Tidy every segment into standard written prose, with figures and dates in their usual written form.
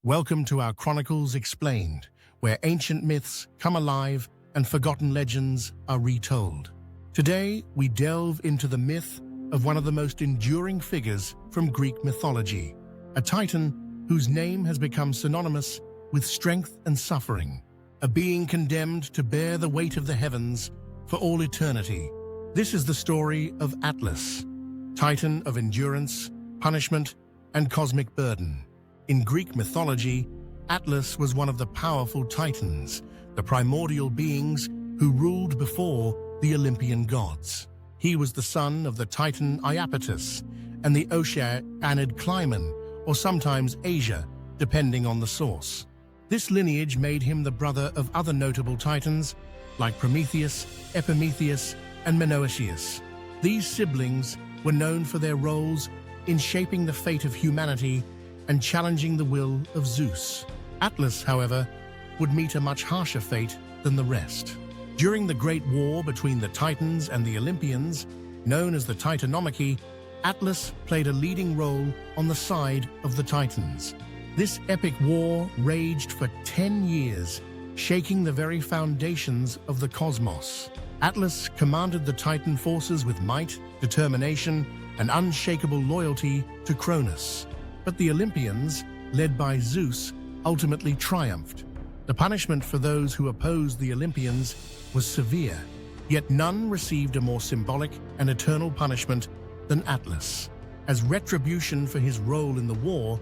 Welcome to our Chronicles Explained, where ancient myths come alive and forgotten legends are retold. Today, we delve into the myth of one of the most enduring figures from Greek mythology, a titan whose name has become synonymous with strength and suffering, a being condemned to bear the weight of the heavens for all eternity. This is the story of Atlas, titan of endurance, punishment, and cosmic burden. In Greek mythology, Atlas was one of the powerful titans, the primordial beings who ruled before the Olympian gods. He was the son of the titan Iapetus and the Oceanid Climon, or sometimes Asia, depending on the source. This lineage made him the brother of other notable titans like Prometheus, Epimetheus, and Menoetius. These siblings were known for their roles in shaping the fate of humanity and challenging the will of Zeus. Atlas, however, would meet a much harsher fate than the rest. During the Great War between the Titans and the Olympians, known as the Titanomachy, Atlas played a leading role on the side of the Titans. This epic war raged for 10 years, shaking the very foundations of the cosmos. Atlas commanded the Titan forces with might, determination, and unshakable loyalty to Cronus. But the Olympians, led by Zeus, ultimately triumphed. The punishment for those who opposed the Olympians was severe, yet none received a more symbolic and eternal punishment than Atlas. As retribution for his role in the war,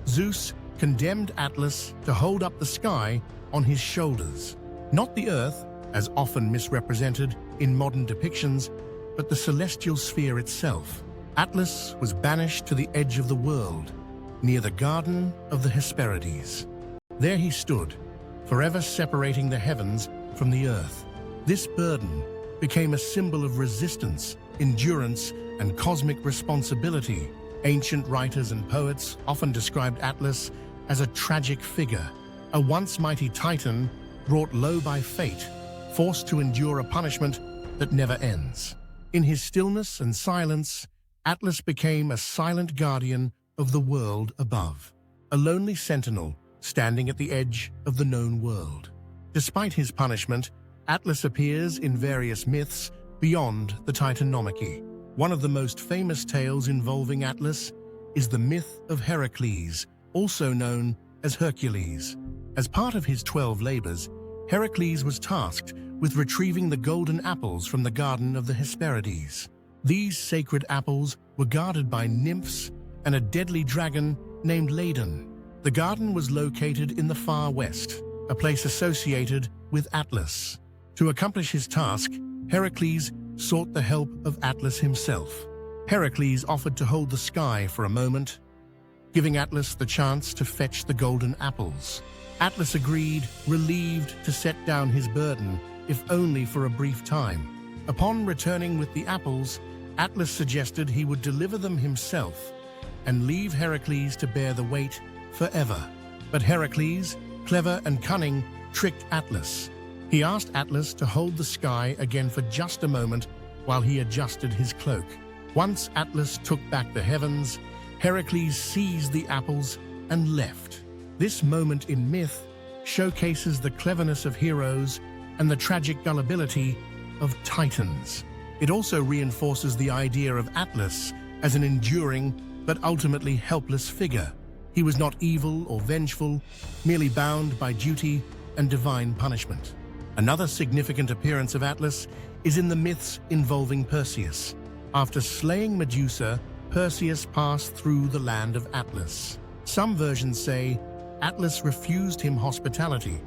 Zeus condemned Atlas to hold up the sky on his shoulders. Not the earth, as often misrepresented in modern depictions, but the celestial sphere itself. Atlas was banished to the edge of the world, near the Garden of the Hesperides. There he stood, forever separating the heavens from the earth. This burden became a symbol of resistance, endurance, and cosmic responsibility. Ancient writers and poets often described Atlas as a tragic figure, a once mighty titan brought low by fate, forced to endure a punishment that never ends. In his stillness and silence, Atlas became a silent guardian of the world above, a lonely sentinel standing at the edge of the known world. Despite his punishment, Atlas appears in various myths beyond the Titanomachy. One of the most famous tales involving Atlas is the myth of Heracles, also known as Hercules. As part of his 12 labors, Heracles was tasked with retrieving the golden apples from the Garden of the Hesperides. These sacred apples were guarded by nymphs and a deadly dragon named Ladon. The garden was located in the far west, a place associated with Atlas. To accomplish his task, Heracles sought the help of Atlas himself. Heracles offered to hold the sky for a moment, giving Atlas the chance to fetch the golden apples. Atlas agreed, relieved to set down his burden, if only for a brief time. Upon returning with the apples, Atlas suggested he would deliver them himself and leave Heracles to bear the weight forever. But Heracles, clever and cunning, tricked Atlas. He asked Atlas to hold the sky again for just a moment while he adjusted his cloak. Once Atlas took back the heavens, Heracles seized the apples and left. This moment in myth showcases the cleverness of heroes and the tragic gullibility of titans. It also reinforces the idea of Atlas as an enduring but ultimately helpless figure. He was not evil or vengeful, merely bound by duty and divine punishment. Another significant appearance of Atlas is in the myths involving Perseus. After slaying Medusa, Perseus passed through the land of Atlas. Some versions say Atlas refused him hospitality,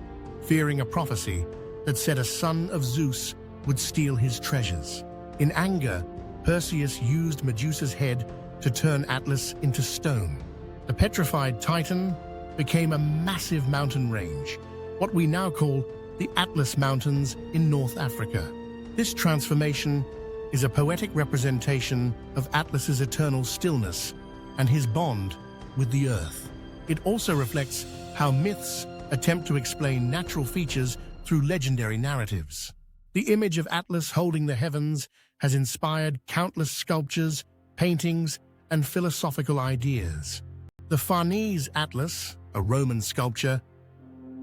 fearing a prophecy that said a son of Zeus would steal his treasures. In anger, Perseus used Medusa's head to turn Atlas into stone. The petrified titan became a massive mountain range, what we now call the Atlas Mountains in North Africa. This transformation is a poetic representation of Atlas's eternal stillness and his bond with the earth. It also reflects how myths attempt to explain natural features through legendary narratives. The image of Atlas holding the heavens has inspired countless sculptures, paintings, and philosophical ideas. The Farnese Atlas, a Roman sculpture,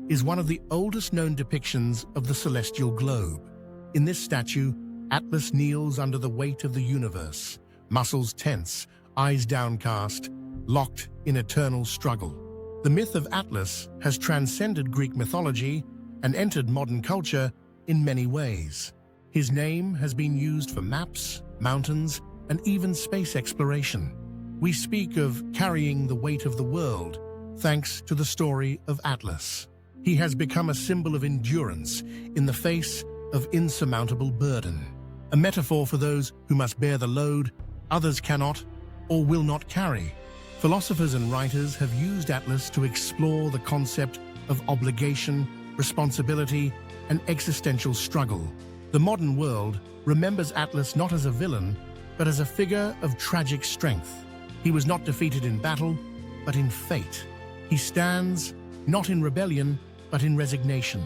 is one of the oldest known depictions of the celestial globe. In this statue, Atlas kneels under the weight of the universe, muscles tense, eyes downcast, locked in eternal struggle. The myth of Atlas has transcended Greek mythology and entered modern culture in many ways. His name has been used for maps, mountains, and even space exploration. We speak of carrying the weight of the world thanks to the story of Atlas. He has become a symbol of endurance in the face of insurmountable burden, a metaphor for those who must bear the load others cannot or will not carry. Philosophers and writers have used Atlas to explore the concept of obligation, responsibility, and existential struggle. The modern world remembers Atlas not as a villain, but as a figure of tragic strength. He was not defeated in battle, but in fate. He stands not in rebellion, but in resignation.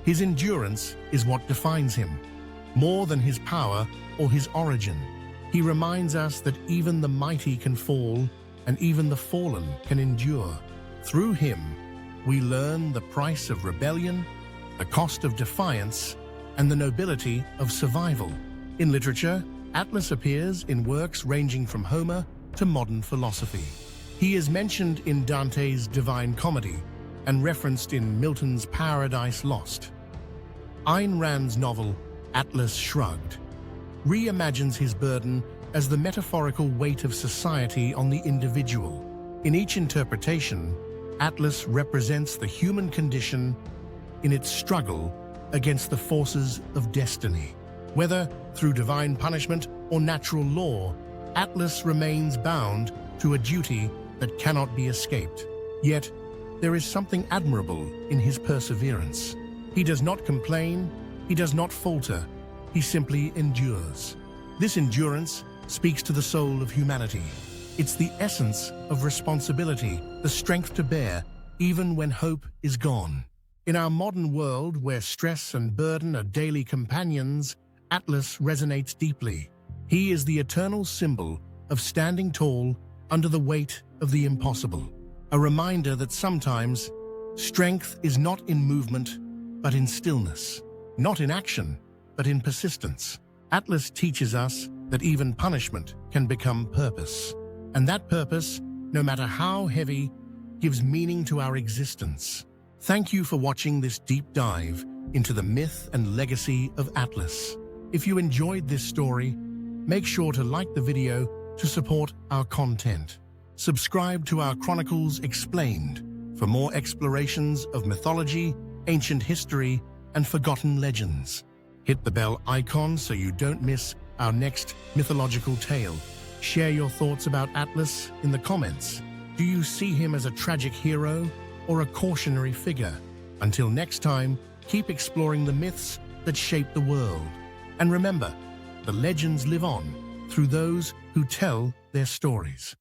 His endurance is what defines him, more than his power or his origin. He reminds us that even the mighty can fall, and even the fallen can endure. Through him, we learn the price of rebellion, the cost of defiance, and the nobility of survival. In literature, Atlas appears in works ranging from Homer to modern philosophy. He is mentioned in Dante's Divine Comedy and referenced in Milton's Paradise Lost. Ayn Rand's novel, Atlas Shrugged, reimagines his burden as the metaphorical weight of society on the individual. In each interpretation, Atlas represents the human condition in its struggle against the forces of destiny. Whether through divine punishment or natural law, Atlas remains bound to a duty that cannot be escaped. Yet, there is something admirable in his perseverance. He does not complain, he does not falter, he simply endures. This endurance speaks to the soul of humanity. It's the essence of responsibility, the strength to bear, even when hope is gone. In our modern world, where stress and burden are daily companions, Atlas resonates deeply. He is the eternal symbol of standing tall under the weight of the impossible. A reminder that sometimes strength is not in movement, but in stillness. Not in action, but in persistence. Atlas teaches us that even punishment can become purpose. And that purpose, no matter how heavy, gives meaning to our existence. Thank you for watching this deep dive into the myth and legacy of Atlas. If you enjoyed this story, make sure to like the video to support our content. Subscribe to our Chronicles Explained for more explorations of mythology, ancient history, and forgotten legends. Hit the bell icon so you don't miss our next mythological tale. Share your thoughts about Atlas in the comments. Do you see him as a tragic hero or a cautionary figure? Until next time, keep exploring the myths that shape the world. And remember, the legends live on through those who tell their stories.